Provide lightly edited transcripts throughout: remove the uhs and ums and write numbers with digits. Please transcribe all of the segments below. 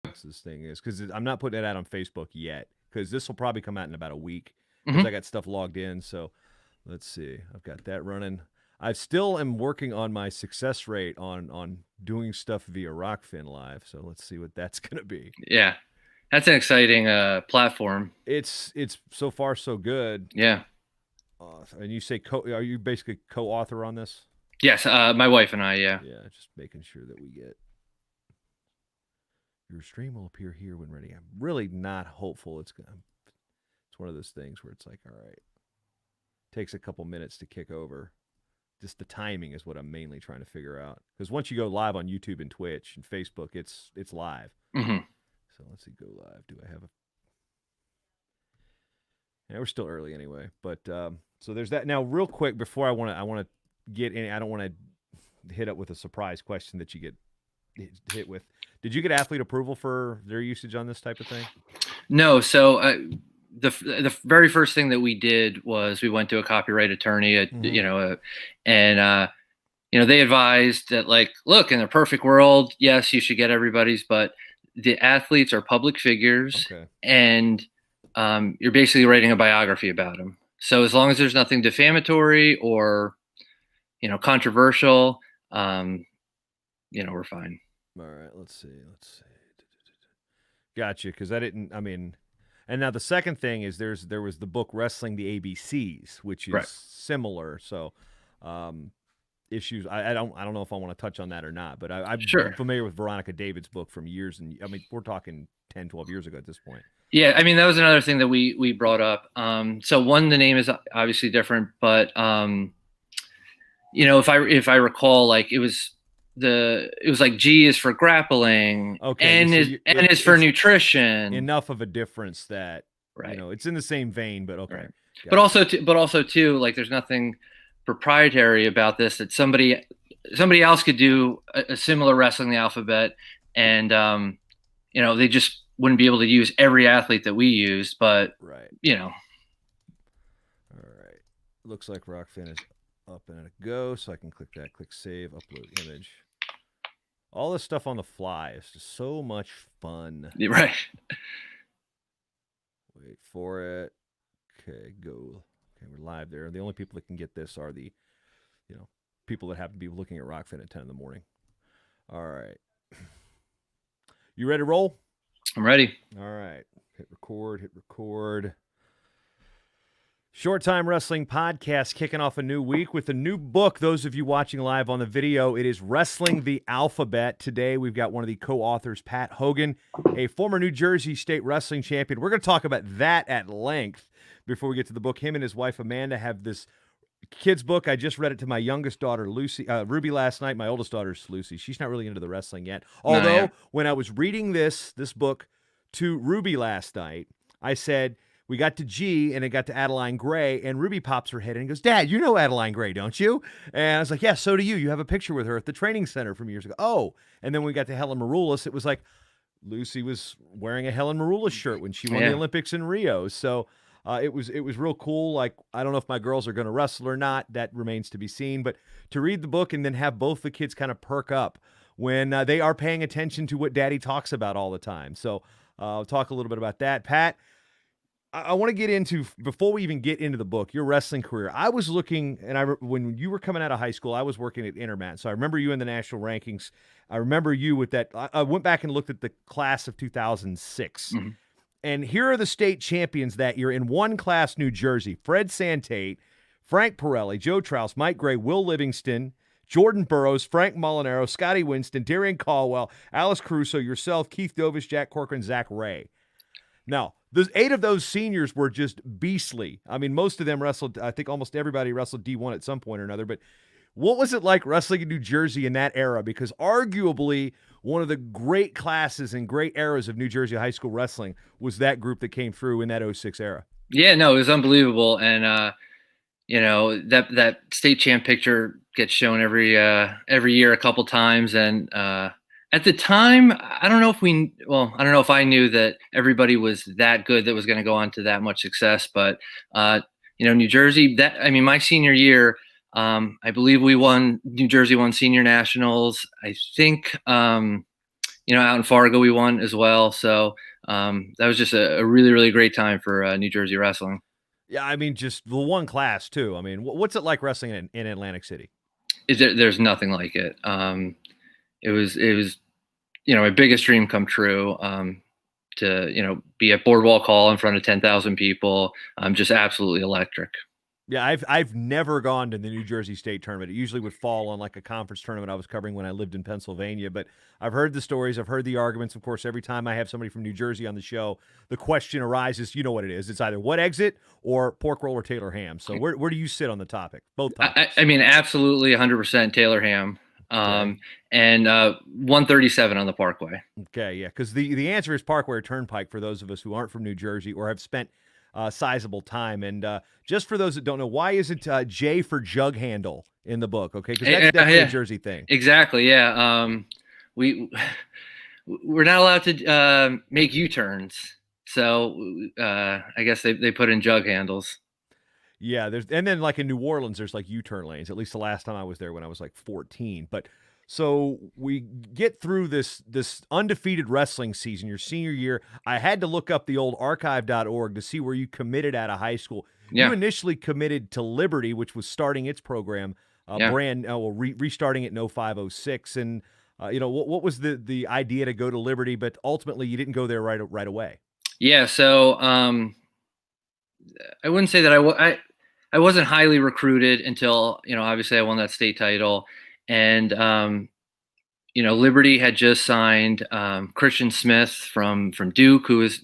this thing is, because I'm not putting it out on Facebook yet, because this will probably come out in about a week, because I Hmm. got stuff logged in. So let's see. I've got that running. I still am working on my success rate on doing stuff via Rockfin Live. So let's see what that's gonna be. Yeah, that's an exciting platform. It's so far so good. Yeah. And you say are you basically co-author on this? Yes, my wife and I. Yeah. Yeah, just making sure that we get your stream will appear here when ready. I'm really not hopeful it's gonna. It's one of those things where it's like, all right, takes a couple minutes to kick over. Just the timing is what I'm mainly trying to figure out. Because once you go live on YouTube and Twitch and Facebook, it's live. Hmm. So let's see, go live. Do I have a? Yeah, we're still early anyway. But so there's that. Now, real quick before I want to get in. I don't want to hit up with a surprise question that you get hit with. Did you get athlete approval for their usage on this type of thing? No, so the very first thing that we did was we went to a copyright attorney, Mm-hmm. and they advised that, like, look, in a perfect world, yes, you should get everybody's, but the athletes are public figures, Okay. and you're basically writing a biography about them. So as long as there's nothing defamatory or controversial, we're fine. All right. Let's see. Let's see. Gotcha. Because I didn't. I mean, and now the second thing is there was the book Wrestling the ABCs, which is Right. similar. So, issues. I don't know if I want to touch on that or not, but I'm Sure. familiar with Veronica David's book from years, and I mean we're talking 10, 12 years ago at this point. Yeah, I mean that was another thing that we brought up. So one, the name is obviously different, but if I recall, like it was like G is for grappling, Okay, N so is for it's nutrition. enough of a difference that Right. it's in the same vein, but okay, Right. gotcha. But also too, like there's nothing proprietary about this that somebody else could do a similar wrestling the alphabet, and they just wouldn't be able to use every athlete that we used, but Right. you know, All right. Looks like Rockfin is up and a go, so I can click that, click save, upload image. All this stuff on the fly is just so much fun. right. Wait for it. Okay, go. Okay, we're live there. The only people that can get this are the, people that happen to be looking at Rockfin at 10 in the morning. All right. You ready to roll? I'm ready. All right. Hit record, hit record. Short Time Wrestling Podcast kicking off a new week with a new book. Those of you watching live on the video, it is Wrestling the Alphabet. Today, we've got one of the co-authors, Pat Hogan, a former New Jersey State Wrestling champion. We're going to talk about that at length before we get to the book. Him and his wife, Amanda, have this kid's book. I just read it to my youngest daughter, Ruby, last night. My oldest daughter's Lucy. She's not really into the wrestling yet. Although, when I was reading this book to Ruby last night, I said, we got to G and it got to Adeline Gray, and Ruby pops her head in and goes, Dad, you know Adeline Gray, don't you? And I was like, yeah, so do you. You have a picture with her at the training center from years ago. Oh, and then we got to Helen Maroulis. It was like Lucy was wearing a Helen Maroulis shirt when she won the Olympics in Rio. So it was real cool. Like, I don't know if my girls are going to wrestle or not. That remains to be seen. But to read the book and then have both the kids kind of perk up when they are paying attention to what Daddy talks about all the time. So I'll talk a little bit about that. Pat, I want to get into, before we even get into the book, your wrestling career. I was looking, and when you were coming out of high school, I was working at Intermat. So I remember you in the national rankings. I remember you with that. I went back and looked at the class of 2006. Mm-hmm. And here are the state champions that year in one class, New Jersey. Fred Santate, Frank Pirelli, Joe Trouse, Mike Gray, Will Livingston, Jordan Burroughs, Frank Molinaro, Scotty Winston, Darian Caldwell, Alice Caruso, yourself, Keith Dovish, Jack Corcoran, Zach Ray. Now, those 8 of those seniors were just beastly. I mean, most of them wrestled, I think almost everybody wrestled D1 at some point or another. But what was it like wrestling in New Jersey in that era? Because arguably one of the great classes and great eras of New Jersey high school wrestling was that group that came through in that 06 era. Yeah, no, it was unbelievable. And, that state champ picture gets shown every year a couple times. And, at the time, I don't know if I knew that everybody was that good that was going to go on to that much success. But, New Jersey, my senior year, I believe New Jersey won senior nationals. I think, out in Fargo we won as well. So that was just a really, really great time for New Jersey wrestling. Yeah, I mean, just the one class too. I mean, what's it like wrestling in Atlantic City? There's nothing like it. It was my biggest dream come true. To be at Boardwalk Hall in front of 10,000 people, just absolutely electric. Yeah, I've never gone to the New Jersey State tournament. It usually would fall on like a conference tournament I was covering when I lived in Pennsylvania. But I've heard the stories, I've heard the arguments. Of course, every time I have somebody from New Jersey on the show, the question arises. You know what it is? It's either what exit or pork roll or Taylor ham. So where do you sit on the topic? Both topics. I mean, absolutely 100% Taylor ham. Okay. And 137 on the Parkway. Okay, yeah, because the answer is Parkway or Turnpike for those of us who aren't from New Jersey or have spent sizable time. And just for those that don't know, why isn't J for jug handle in the book? Okay, because that's definitely a Jersey thing. Exactly. Yeah. We we're not allowed to make U-turns, so I guess they put in jug handles. Yeah, and then like in New Orleans, there's like U-turn lanes. At least the last time I was there when I was like 14. But so we get through this undefeated wrestling season, your senior year. I had to look up the old archive.org to see where you committed out of high school. Yeah. You initially committed to Liberty, which was starting its program, Yeah. restarting it in 0506. And what was the idea to go to Liberty? But ultimately, you didn't go there right away. Yeah. So I wouldn't say that I wasn't highly recruited until, obviously I won that state title, and Liberty had just signed Christian Smith from Duke, who is,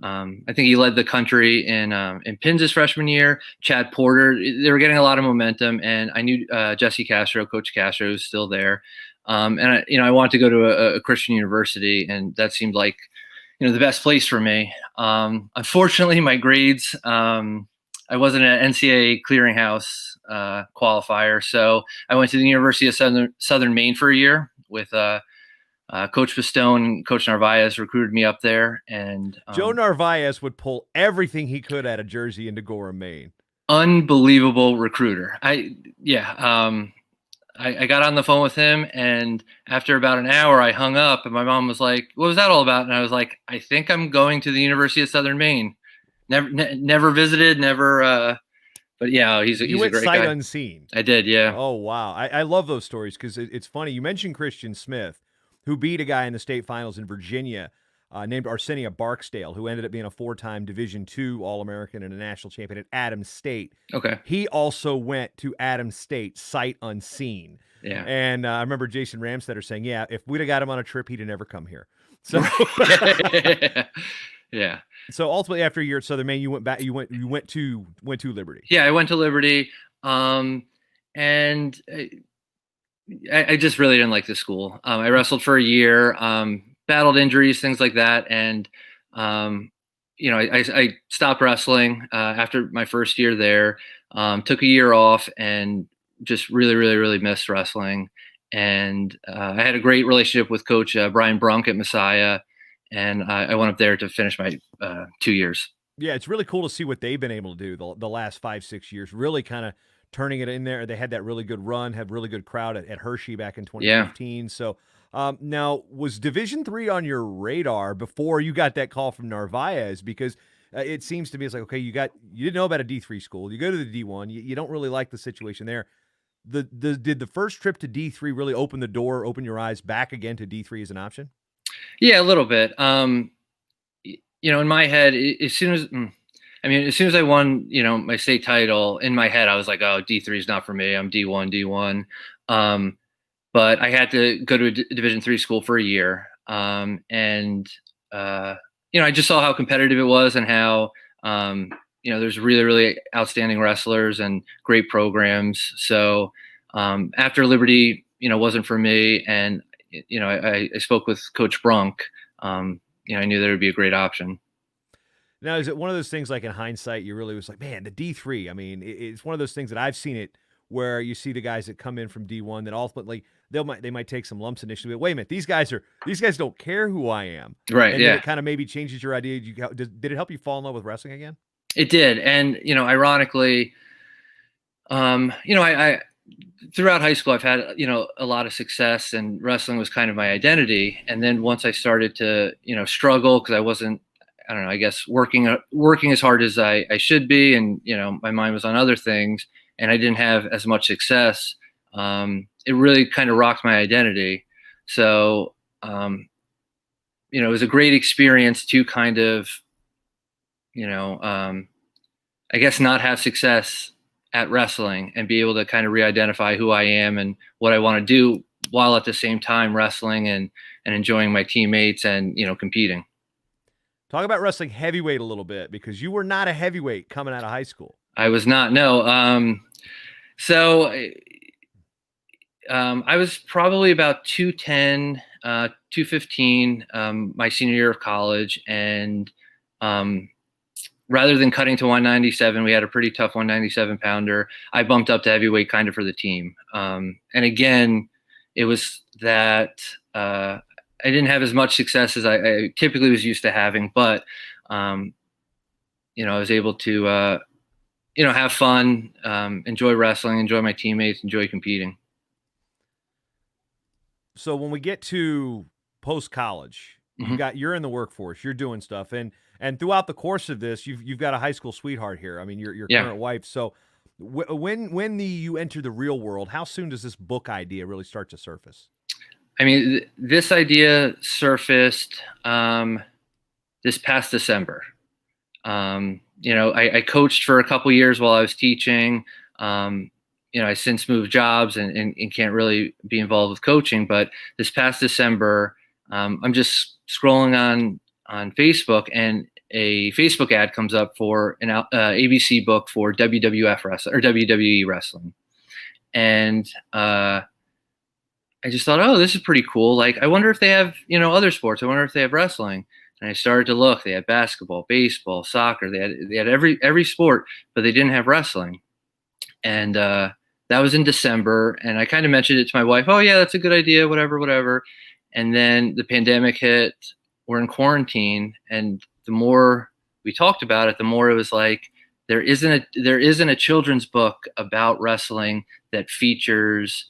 I think he led the country in pins his freshman year. Chad Porter, they were getting a lot of momentum, and I knew Jesse Castro, Coach Castro, was still there, and I wanted to go to a Christian university, and that seemed like the best place for me. Unfortunately, my grades. I wasn't an NCAA clearinghouse qualifier, so I went to the University of Southern Maine for a year with Coach Pistone and Coach Narvaez recruited me up there. And Joe Narvaez would pull everything he could out of Jersey into Gorham, Maine. Unbelievable recruiter. I got on the phone with him, and after about an hour, I hung up, and my mom was like, "What was that all about?" And I was like, "I think I'm going to the University of Southern Maine." Never visited, never. But yeah, he's a great guy. Sight unseen. I did, yeah. Oh wow, I love those stories because it's funny. You mentioned Christian Smith, who beat a guy in the state finals in Virginia named Arsenio Barksdale, who ended up being a 4-time Division II All-American and a national champion at Adams State. Okay. He also went to Adams State sight unseen. Yeah. And I remember Jason Ramstetter saying, "Yeah, if we'd have got him on a trip, he'd have never come here." So. Yeah. So ultimately, after a year at Southern Maine, you went back. You went to Liberty. Yeah, I went to Liberty, and I just really didn't like the school. I wrestled for a year, battled injuries, things like that, and I stopped wrestling after my first year there. Took a year off, and just really, really, really missed wrestling. And I had a great relationship with Coach Brian Brunk at Messiah. And I went up there to finish my 2 years. Yeah, it's really cool to see what they've been able to do the last 5-6 years, really kind of turning it in there. They had that really good run, had really good crowd at Hershey back in 2015. Yeah. So now, was Division III on your radar before you got that call from Narvaez? Because it seems to me it's like, okay, you didn't know about a D3 school. You go to the D1. You don't really like the situation there. Did the first trip to D3 really open your eyes back again to D3 as an option? Yeah, a little bit. In my head, as soon as I won, my state title, in my head, I was like, oh, D3 is not for me. I'm D1. But I had to go to a Division III school for a year. I just saw how competitive it was and how, there's really, really outstanding wrestlers and great programs. So after Liberty, wasn't for me. And I spoke with Coach Brunk. I knew there would be a great option. Now, is it one of those things like in hindsight, you really was like, man, the D3, I mean, it's one of those things that I've seen it where you see the guys that come in from D1 that ultimately they might take some lumps initially, but wait a minute, these guys don't care who I am. Right. And yeah. then it kind of maybe changes your idea. Did it help you fall in love with wrestling again? It did. And, ironically, throughout high school, I've had, a lot of success, and wrestling was kind of my identity. And then once I started to, struggle because I wasn't, I don't know, I guess working as hard as I should be, and my mind was on other things, and I didn't have as much success. It really kind of rocked my identity. So, it was a great experience to kind of, I guess not have success at wrestling and be able to kind of re-identify who I am and what I want to do, while at the same time wrestling and enjoying my teammates and, competing. Talk about wrestling heavyweight a little bit, because you were not a heavyweight coming out of high school. I was not, no. So I was probably about 210, 215 my senior year of college. And rather than cutting to 197, we had a pretty tough 197 pounder. I bumped up to heavyweight kind of for the team. And again, it was that I didn't have as much success as I typically was used to having, but I was able to have fun, enjoy wrestling, enjoy my teammates, enjoy competing. So when we get to post college, you're in the workforce, you're doing stuff, and throughout the course of this, you've got a high school sweetheart here. I mean, your current wife. So when you enter the real world, how soon does this book idea really start to surface? I mean, this idea surfaced this past December. I coached for a couple years while I was teaching. I since moved jobs and can't really be involved with coaching. But this past December, I'm just scrolling on Facebook, and a Facebook ad comes up for an ABC book for WWF wrestling or WWE wrestling. And I just thought, oh, this is pretty cool. Like, I wonder if they have, other sports. I wonder if they have wrestling. And I started to look. They had basketball, baseball, soccer. They had every sport, but they didn't have wrestling. And that was in December. And I kind of mentioned it to my wife. Oh, yeah, that's a good idea. Whatever. And then the pandemic hit. We're in quarantine. And the more we talked about it, the more it was like, there isn't a children's book about wrestling that features,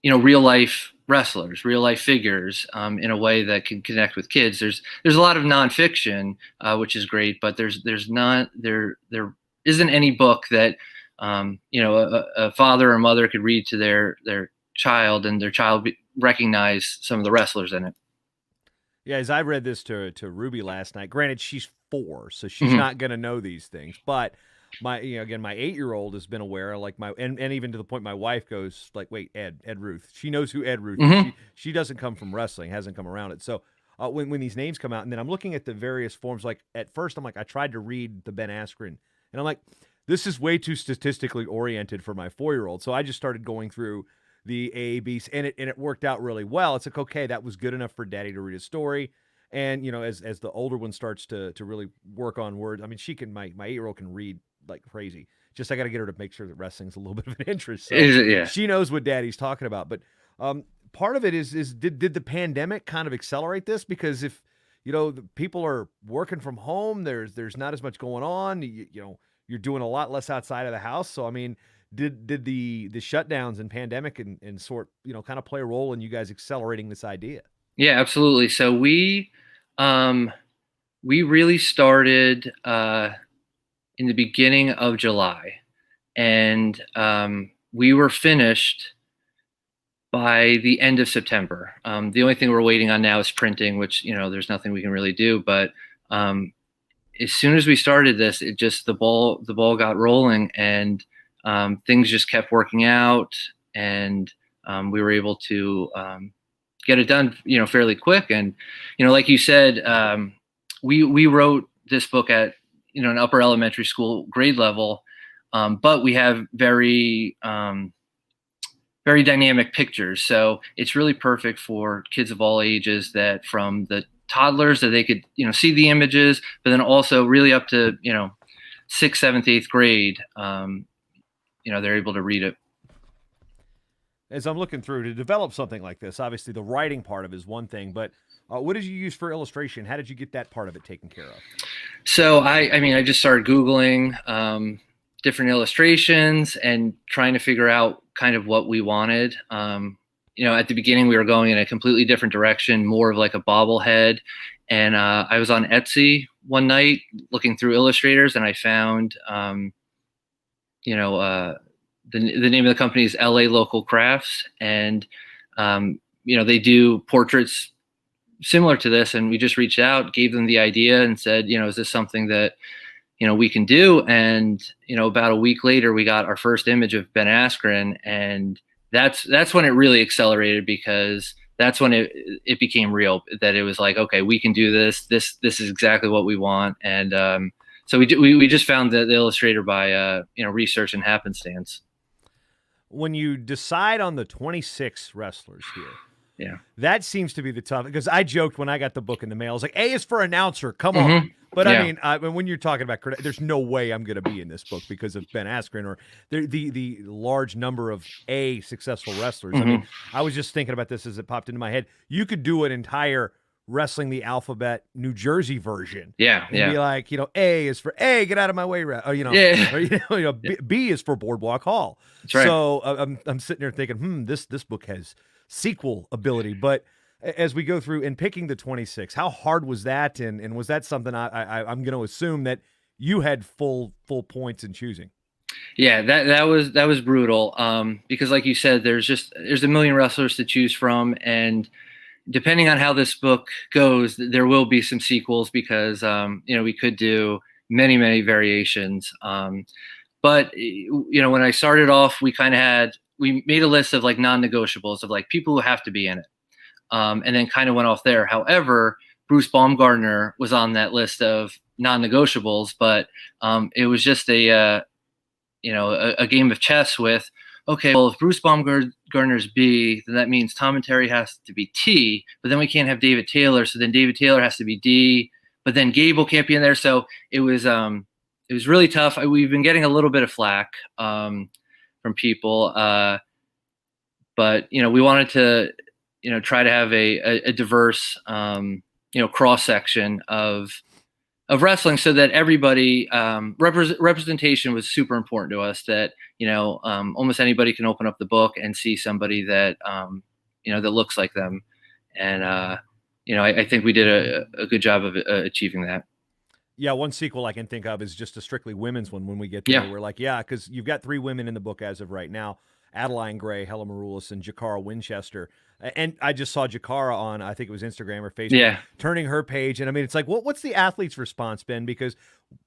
real life wrestlers, real life figures, in a way that can connect with kids. There's a lot of nonfiction, which is great, but there isn't any book that a father or mother could read to their child, and their child recognize some of the wrestlers in it. Yeah, as I read this to Ruby last night, granted she's 4, so she's not going to know these things, but my 8-year-old has been aware, like and even to the point my wife goes like, wait, Ed Ruth. She knows who Ed Ruth is. She doesn't come from wrestling, hasn't come around it. So when these names come out, and then I'm looking at the various forms, like at first I'm like, I tried to read the Ben Askren, and I'm like, this is way too statistically oriented for my 4-year-old. So I just started going through the AABs, and it worked out really well. It's like, okay, that was good enough for Daddy to read a story. And as the older one starts to really work on words, I mean, my 8-year-old can read like crazy. Just I got to get her to make sure that wrestling's a little bit of an interest. So yeah. She knows what Daddy's talking about. But part of it is did the pandemic kind of accelerate this? Because if the people are working from home, there's not as much going on. You're doing a lot less outside of the house. So I mean, did the shutdowns and pandemic and sort kind of play a role in you guys accelerating this idea? Yeah, absolutely. So we really started in the beginning of July, and we were finished by the end of September. The only thing we're waiting on now is printing, which there's nothing we can really do. But as soon as we started this, it just the ball got rolling, and things just kept working out, and we were able to get it done, fairly quick. And like you said, we wrote this book at an upper elementary school grade level, but we have very very dynamic pictures, so it's really perfect for kids of all ages, that from the toddlers that they could see the images, but then also really up to 6th, 7th, 8th grade, they're able to read it. As I'm looking through to develop something like this, obviously the writing part of it is one thing, but what did you use for illustration? How did you get that part of it taken care of? So I just started Googling, different illustrations and trying to figure out kind of what we wanted. At the beginning we were going in a completely different direction, more of like a bobblehead. And I was on Etsy one night looking through illustrators, and I found, the name of the company is LA Local Crafts, and they do portraits similar to this. And we just reached out, gave them the idea, and said, is this something that we can do? And about a week later, we got our first image of Ben Askren, and that's when it really accelerated, because that's when it became real. That it was like, okay, we can do this. This is exactly what we want. And so we just found the illustrator by research and happenstance. When you decide on the 26 wrestlers here, yeah, that seems to be the tough, because I joked when I got the book in the mail, I was like, A is for announcer, come on. But yeah. I mean, when you're talking about, there's no way I'm going to be in this book because of Ben Askren or the large number of successful wrestlers. I mean, I was just thinking about this as it popped into my head. You could do an entire Wrestling the Alphabet New Jersey version. Yeah, and be like, A is for get out of my way, or, B is for Boardwalk Hall. That's right. So I'm sitting there thinking, this book has sequel ability. But as we go through and picking the 26, how hard was that? And was that something I'm going to assume that you had full points in choosing? Yeah, that was brutal. Because like you said, there's a million wrestlers to choose from, and depending on how this book goes, there will be some sequels, because we could do many variations. But when I started off, we made a list of like non-negotiables of like people who have to be in it, and then kind of went off there. However, Bruce Baumgartner was on that list of non-negotiables, but it was just a game of chess with, okay, well, if Bruce Baumgartner's B, then that means Tom and Terry has to be T, but then we can't have David Taylor, so then David Taylor has to be D, but then Gable can't be in there. So it was really tough. We've been getting a little bit of flack from people, but we wanted to try to have a diverse cross section of wrestling, so that everybody, representation was super important to us, that almost anybody can open up the book and see somebody that that looks like them. And I think we did a good job of achieving that. Yeah, one sequel I can think of is just a strictly women's one. When we get there, Yeah. we're like, because you've got 3 women in the book as of right now: Adeline Gray, Helen Maroulis, and Jakara Winchester. And I just saw Jakara on, I think it was Instagram or Facebook, turning her page. And I mean, it's like, what's the athlete's response been? Because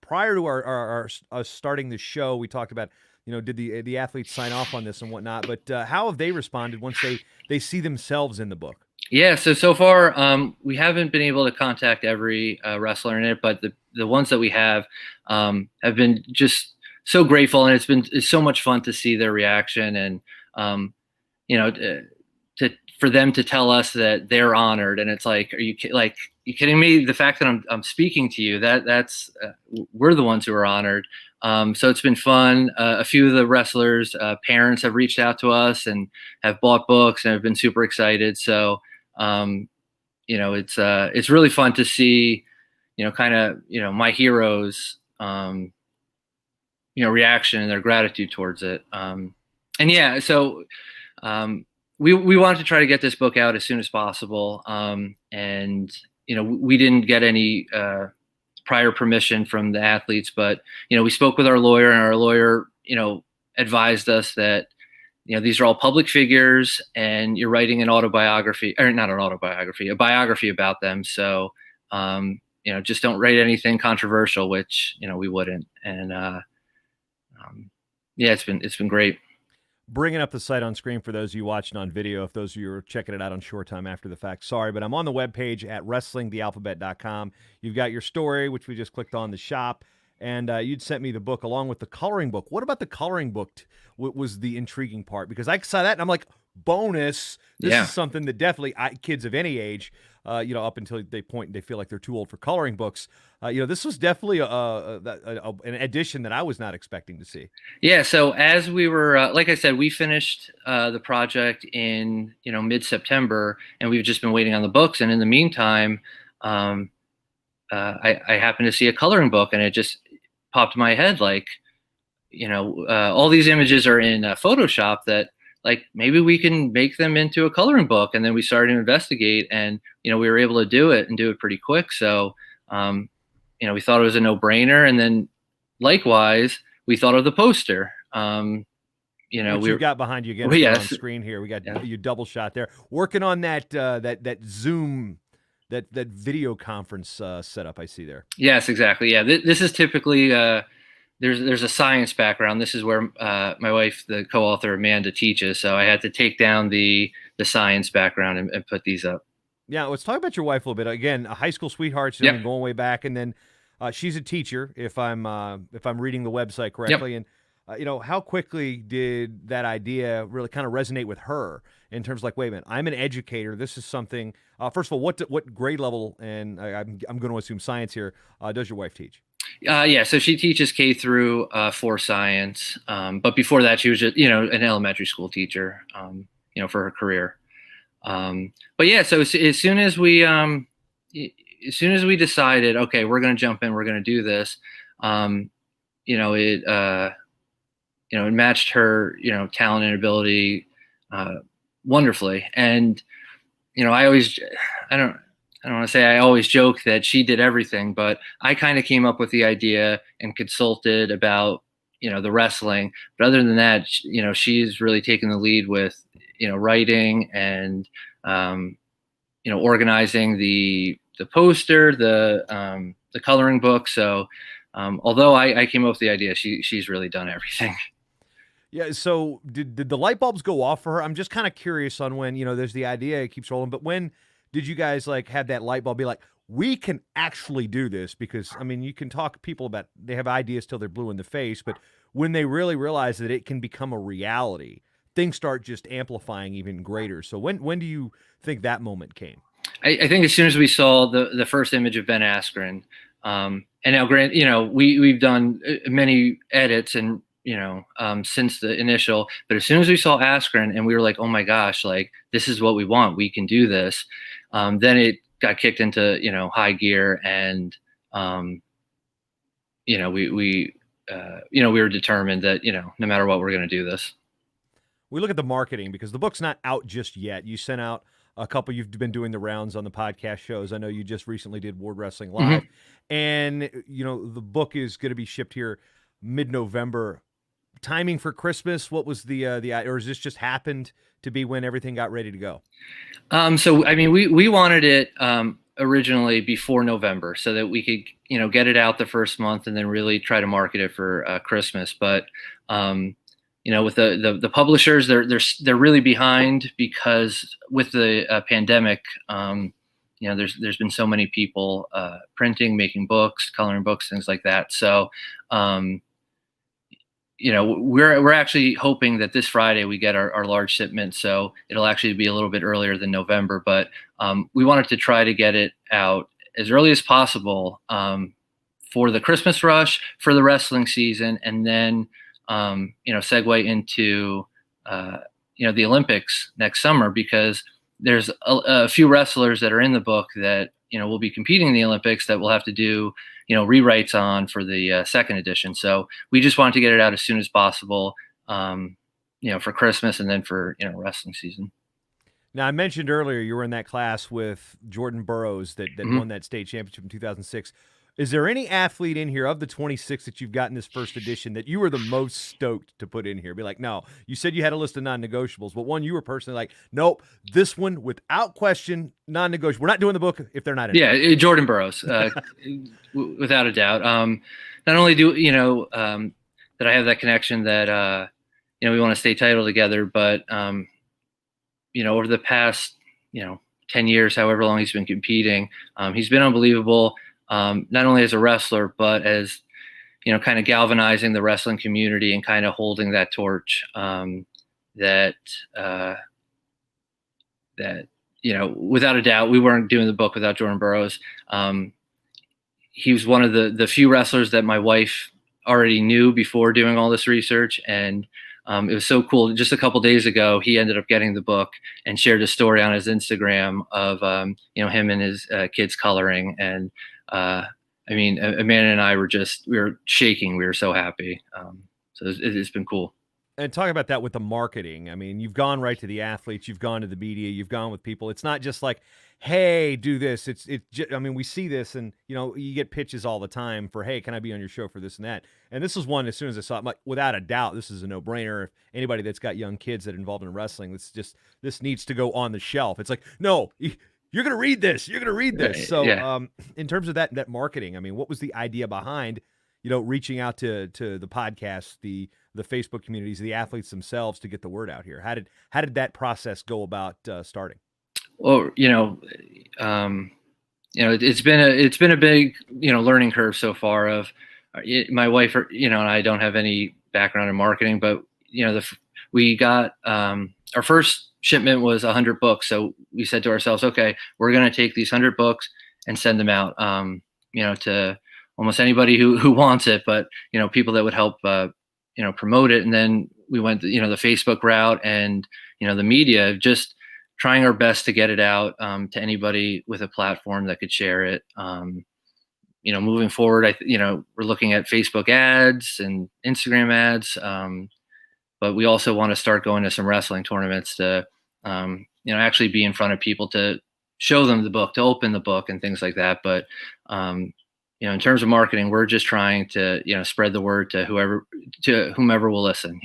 prior to our starting the show, we talked about, did the athletes sign off on this and whatnot? But how have they responded once they see themselves in the book? Yeah, so far, we haven't been able to contact every wrestler in it, but the ones that we have been just so grateful, and it's so much fun to see their reaction, and for them to tell us that they're honored. And it's like, are you kidding me? The fact that I'm speaking to you, that's we're the ones who are honored. So it's been fun. A few of the wrestlers' parents have reached out to us and have bought books and have been super excited. So it's really fun to see, my heroes, reaction and their gratitude towards it. We wanted to try to get this book out as soon as possible. And we didn't get any prior permission from the athletes, but we spoke with our lawyer, and our lawyer advised us that these are all public figures, and you're writing an autobiography, or not an autobiography, a biography about them. So just don't write anything controversial, which we wouldn't. And it's been great. Bringing up the site on screen for those of you watching on video, if those of you are checking it out on Short Time after the fact, sorry, but I'm on the webpage at wrestlingthealphabet.com. You've got your story, which we just clicked on, the shop, and you'd sent me the book along with the coloring book. What about the coloring book was the intriguing part? Because I saw that and I'm like, bonus. This is something that definitely kids of any age, up until they point and they feel like they're too old for coloring books. This was definitely an addition that I was not expecting to see. Yeah. So as we were, like I said, we finished the project in mid-September, and we've just been waiting on the books. And in the meantime, I happened to see a coloring book, and it just popped in my head, like, all these images are in Photoshop that like maybe we can make them into a coloring book. And then we started to investigate, and we were able to do it and do it pretty quick. So we thought it was a no-brainer, and then likewise we thought of the poster. Which you've got behind you again on screen here. We got you double shot there, working on that that Zoom, that video conference setup I see there. Yes, exactly. Yeah, this is typically there's a science background. This is where my wife, the co-author Amanda, teaches. So I had to take down the science background and put these up. Yeah, let's talk about your wife a little bit. Again, a high school sweetheart, she's going way back, and then she's a teacher. If I'm reading the website correctly, and how quickly did that idea really kind of resonate with her in terms of like, wait a minute, I'm an educator. This is something. First of all, what grade level, and I'm going to assume science here, does your wife teach? So she teaches K through 4 science. But before that, she was just, an elementary school teacher, for her career. But yeah, so as soon as we decided, okay, we're going to jump in, we're going to do this, it matched her, talent and ability, wonderfully. And, I don't want to say I always joke that she did everything, but I kind of came up with the idea and consulted about, the wrestling. But other than that, she's really taken the lead with, writing and, organizing the poster, the coloring book. So although I came up with the idea, she's really done everything. Yeah. So did the light bulbs go off for her? I'm just kind of curious on when, there's the idea, it keeps rolling, but when did you guys like have that light bulb be like, we can actually do this? Because I mean, you can talk people about, they have ideas till they're blue in the face, but when they really realize that it can become a reality, things start just amplifying even greater. So when do you think that moment came? I think as soon as we saw the first image of Ben Askren, and now Grant, we've done many edits and, since the initial, but as soon as we saw Askren and we were like, oh my gosh, like this is what we want, we can do this. Then it got kicked into, high gear, and, we were determined that, no matter what, we're going to do this. We look at the marketing because the book's not out just yet. You sent out a couple, you've been doing the rounds on the podcast shows. I know you just recently did Ward Wrestling Live, and, the book is going to be shipped here mid-November. Timing for Christmas, what was the or is this just happened to be when everything got ready to go? So I mean, we wanted it originally before November so that we could get it out the first month and then really try to market it for Christmas. But with the publishers, they're really behind because with the pandemic, there's been so many people printing, making books, coloring books, things like that. So we're actually hoping that this Friday we get our large shipment, so it'll actually be a little bit earlier than November. But we wanted to try to get it out as early as possible for the Christmas rush, for the wrestling season, and then segue into the Olympics next summer, because there's a few wrestlers that are in the book that will be competing in the Olympics that we'll have to do rewrites on for the second edition. So we just wanted to get it out as soon as possible, for Christmas and then for wrestling season. Now, I mentioned earlier you were in that class with Jordan Burroughs that won that state championship in 2006. Is there any athlete in here of the 26 that you've got in this first edition that you were the most stoked to put in here? Be like, no, you said you had a list of non-negotiables, but one you were personally like, nope, this one without question, non-negotiable. We're not doing the book if they're not in it. Yeah, Jordan Burroughs, without a doubt. Not only do that I have that connection that we want to stay title together, but over the past 10 years, however long he's been competing, he's been unbelievable. Not only as a wrestler, but as, kind of galvanizing the wrestling community and kind of holding that torch, that without a doubt, we weren't doing the book without Jordan Burroughs. He was one of the few wrestlers that my wife already knew before doing all this research. And it was so cool. Just a couple days ago, he ended up getting the book and shared a story on his Instagram of, him and his kids coloring. And, Amanda and I we were shaking. We were so happy. So it's been cool. And talk about that with the marketing. I mean, you've gone right to the athletes, you've gone to the media, you've gone with people. It's not just like, "Hey, do this." I mean, we see this, and you get pitches all the time for, "Hey, can I be on your show for this and that?" And this was one. As soon as I saw it, I'm like, without a doubt, this is a no-brainer. If anybody that's got young kids that are involved in wrestling, this needs to go on the shelf. It's like, no, you're going to read this. You're going to read this. So, Yeah. in terms of that marketing, I mean, what was the idea behind reaching out to the podcast, the Facebook communities, the athletes themselves to get the word out here? How did that process go about starting? Well, it's been a big, learning curve so far of my wife, and I don't have any background in marketing, but we got our first shipment was 100 books. So we said to ourselves, okay, we're going to take these 100 books and send them out, to almost anybody who wants it, but, people that would help, promote it. And then we went, the Facebook route and, the media, just trying our best to get it out to anybody with a platform that could share it. Moving forward, we're looking at Facebook ads and Instagram ads. But we also want to start going to some wrestling tournaments to, actually be in front of people to show them the book, to open the book and things like that. But, in terms of marketing, we're just trying to, spread the word to whomever will listen,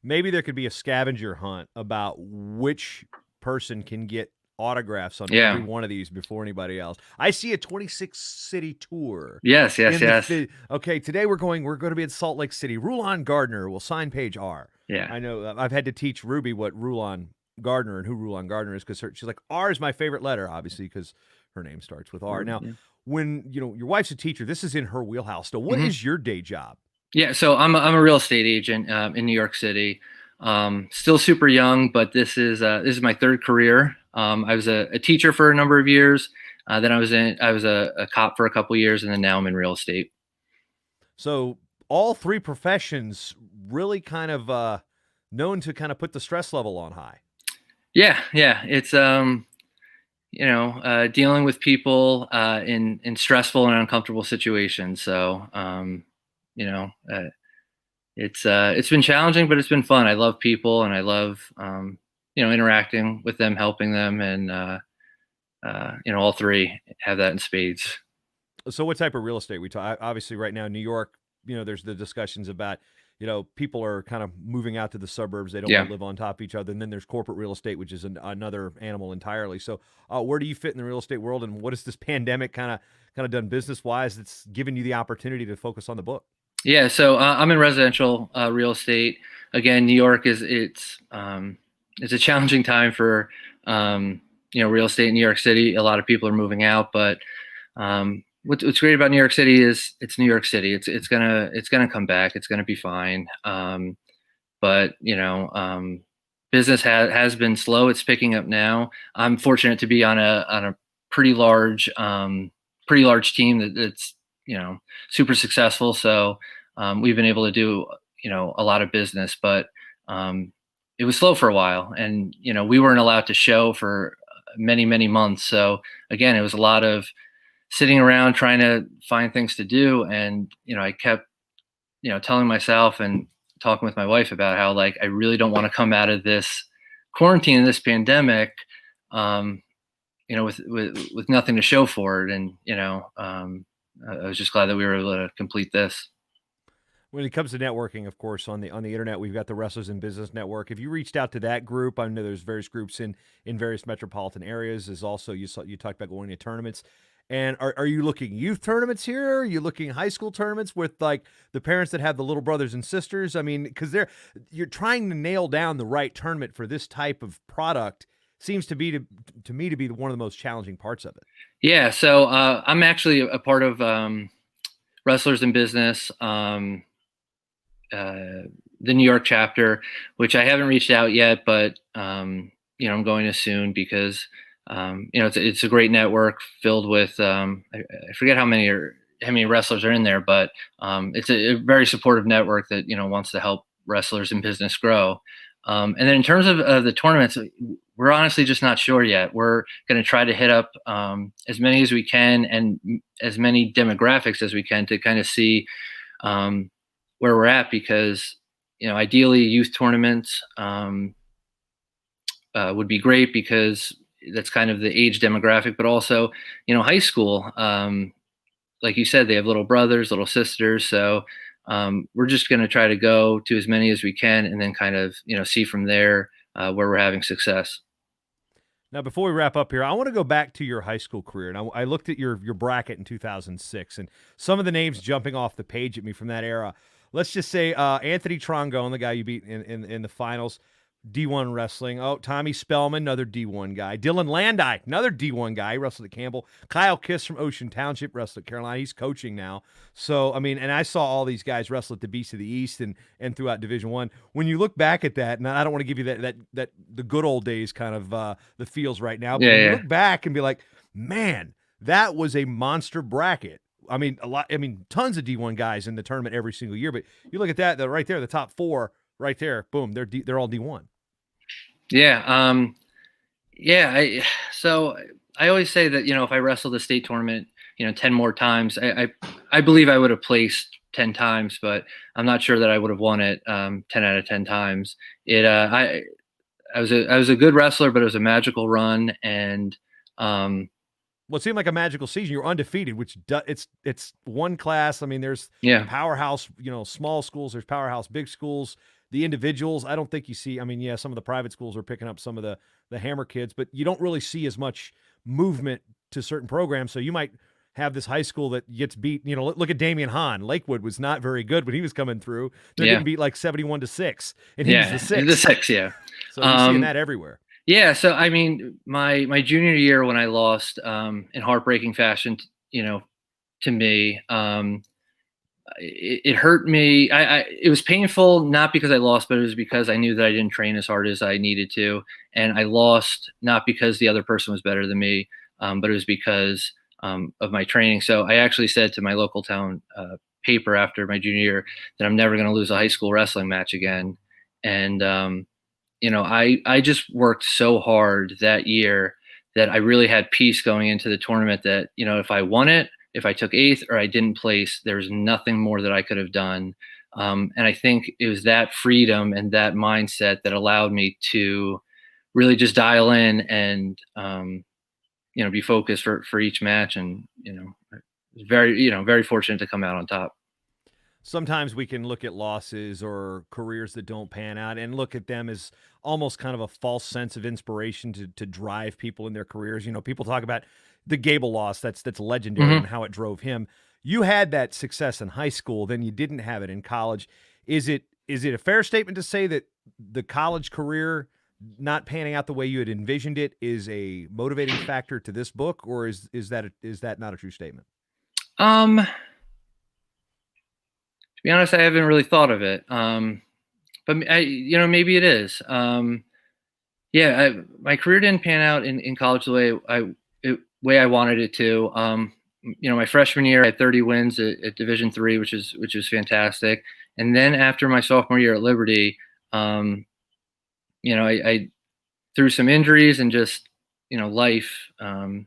Maybe there could be a scavenger hunt about which person can get autographs on every one of these before anybody else. I see a 26 city tour. Yes. Okay, today we're going to be in Salt Lake City. Rulon Gardner will sign page R. Yeah. I know I've had to teach Ruby what Rulon Gardner and who Rulon Gardner is, because she's like, R is my favorite letter, obviously, because her name starts with R. Now, when your wife's a teacher, this is in her wheelhouse. So what is your day job? Yeah, so I'm a real estate agent in New York City. Still super young, but this is my third career. I was a teacher for a number of years. Then I was a cop for a couple years, and then now I'm in real estate. So all three professions really kind of known to kind of put the stress level on high. Yeah. It's dealing with people in stressful and uncomfortable situations. So it's been challenging, but it's been fun. I love people, and I love interacting with them, helping them, and all three have that in spades. So what type of real estate we talk? Obviously, right now, New York, there's the discussions about, people are kind of moving out to the suburbs. They don't want to live on top of each other. And then there's corporate real estate, which is another animal entirely. So where do you fit in the real estate world, and what has this pandemic kind of done business wise that's given you the opportunity to focus on the book? Yeah, so I'm in residential real estate. Again, New York it's a challenging time for real estate in New York City. A lot of people are moving out, but what's great about New York City is it's New York City. It's gonna come back. It's gonna be fine. But business has been slow. It's picking up now. I'm fortunate to be on a pretty large team that's super successful. So we've been able to do a lot of business, but it was slow for a while, and we weren't allowed to show for many months. So again, it was a lot of sitting around trying to find things to do, and I kept telling myself and talking with my wife about how, like, I really don't want to come out of this quarantine and this pandemic with nothing to show for it. And I was just glad that we were able to complete this. When it comes to networking, of course, on the internet, we've got the Wrestlers in Business Network. Have you reached out to that group? I know there's various groups in various metropolitan areas. There's also, you talked about going to tournaments. And are you looking youth tournaments here? Are you looking high school tournaments with, like, the parents that have the little brothers and sisters? I mean, because you're trying to nail down the right tournament for this type of product. Seems to be to me to be one of the most challenging parts of it. Yeah, so I'm actually a part of Wrestlers in Business, the New York chapter, which I haven't reached out yet, but I'm going to soon, because it's a great network filled with I forget how many wrestlers are in there, but it's a very supportive network that wants to help wrestlers in business grow. And then in terms of the tournaments, we're honestly just not sure yet. We're going to try to hit up as many as we can and as many demographics as we can to kind of see where we're at because, ideally youth tournaments would be great because that's kind of the age demographic, but also, high school. Like you said, they have little brothers, little sisters. So we're just going to try to go to as many as we can and then kind of, see from there where we're having success. Now, before we wrap up here, I want to go back to your high school career, and I looked at your bracket in 2006, and some of the names jumping off the page at me from that era. Let's just say Anthony Trongone, the guy you beat in the finals, D1 wrestling. Oh, Tommy Spellman, another D1 guy. Dylan Landai, another D1 guy. He wrestled at Campbell. Kyle Kiss from Ocean Township wrestled at Carolina. He's coaching now. So, I mean, and I saw all these guys wrestle at the Beast of the East and throughout Division One. When you look back at that, and I don't want to give you that the good old days kind of the feels right now, but when you look back and be like, man, that was a monster bracket. I mean, tons of D1 guys in the tournament every single year. But you look at that, right there, the top four right there, boom, they're all D1. Yeah. So I always say that, if I wrestled the state tournament, 10 more times, I believe I would have placed 10 times, but I'm not sure that I would have won it 10 out of 10 times. I was a good wrestler, but it was a magical run. And, well, it seemed like a magical season. You were undefeated, which it's one class. I mean, there's powerhouse, small schools, there's powerhouse big schools. The individuals, I don't think you see. I mean, yeah, some of the private schools are picking up some of the hammer kids, but you don't really see as much movement to certain programs. So you might have this high school that gets beat. Look at Damian Hahn. Lakewood was not very good when he was coming through. They're getting beat like 71-6, and he was the 6. The 6, yeah. So you're seeing that everywhere. Yeah, so I mean, my junior year when I lost in heartbreaking fashion, to me, it hurt me. It was painful, not because I lost, but it was because I knew that I didn't train as hard as I needed to. And I lost not because the other person was better than me, but it was because of my training. So I actually said to my local town paper after my junior year that I'm never going to lose a high school wrestling match again. And, I just worked so hard that year that I really had peace going into the tournament that, if I won it, if I took 8th or I didn't place, there was nothing more that I could have done. And I think it was that freedom and that mindset that allowed me to really just dial in and, be focused for each match. And, very fortunate to come out on top. Sometimes we can look at losses or careers that don't pan out and look at them as almost kind of a false sense of inspiration to drive people in their careers. People talk about the Gable loss. That's legendary and how it drove him. You had that success in high school, then you didn't have it in college. Is it a fair statement to say that the college career not panning out the way you had envisioned it is a motivating factor to this book, or is that not a true statement? To be honest, I haven't really thought of it. But maybe it is. My career didn't pan out in college the way I wanted it to. My freshman year, I had 30 wins at Division III, which is fantastic. And then after my sophomore year at Liberty, I through some injuries and just life, I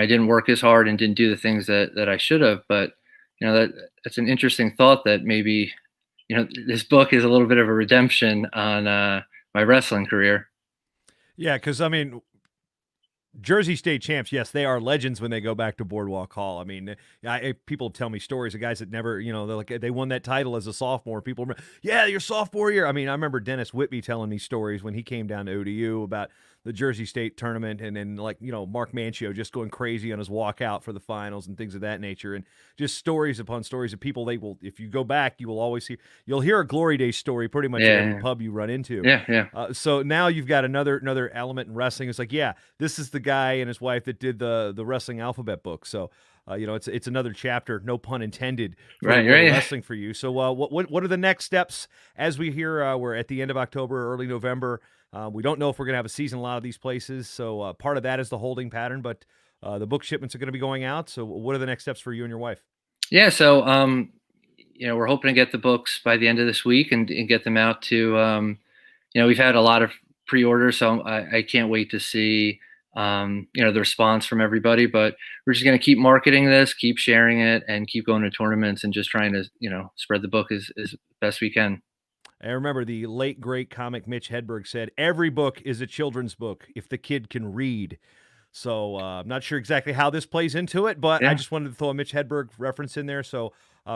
didn't work as hard and didn't do the things that I should have. But that's an interesting thought that maybe this book is a little bit of a redemption on my wrestling career. Yeah, because I mean, Jersey State champs, yes, they are legends when they go back to Boardwalk Hall. I mean, people tell me stories of guys that never, they won that title as a sophomore. People remember, yeah, your sophomore year. I mean, I remember Dennis Whitby telling me stories when he came down to ODU about the Jersey State tournament, and then Mark Manchio just going crazy on his walkout for the finals and things of that nature, and just stories upon stories of people. They will, if you go back, you will always you'll hear a Glory Days story pretty much at every pub you run into. Yeah. So now you've got another element in wrestling. It's like, yeah, this is the guy and his wife that did the wrestling alphabet book. So it's another chapter, no pun intended, for wrestling for you. So what are the next steps as we hear we're at the end of October, early November? We don't know if we're going to have a season in a lot of these places. So part of that is the holding pattern, but the book shipments are going to be going out. So what are the next steps for you and your wife? Yeah. So, we're hoping to get the books by the end of this week and get them out to, we've had a lot of pre-orders, so I can't wait to see the response from everybody. But we're just going to keep marketing this, keep sharing it, and keep going to tournaments and just trying to, spread the book as best we can. I remember the late great comic Mitch Hedberg said, "Every book is a children's book if the kid can read." So I'm not sure exactly how this plays into it, but I Yeah. just wanted to throw a Mitch Hedberg reference in there. So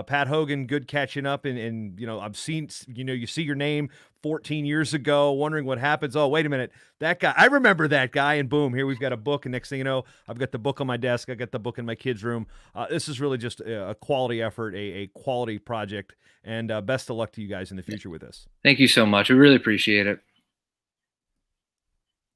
Pat Hogan, good catching up, and I've seen you see your name 14 years ago, wondering what happens. Oh, wait a minute, that guy, I remember that guy, and boom, here we've got a book, and next thing you know, I've got the book on my desk, I got the book in my kids' room. This is really just a quality effort, a quality project, and best of luck to you guys in the future with this. Thank you so much. I really appreciate it.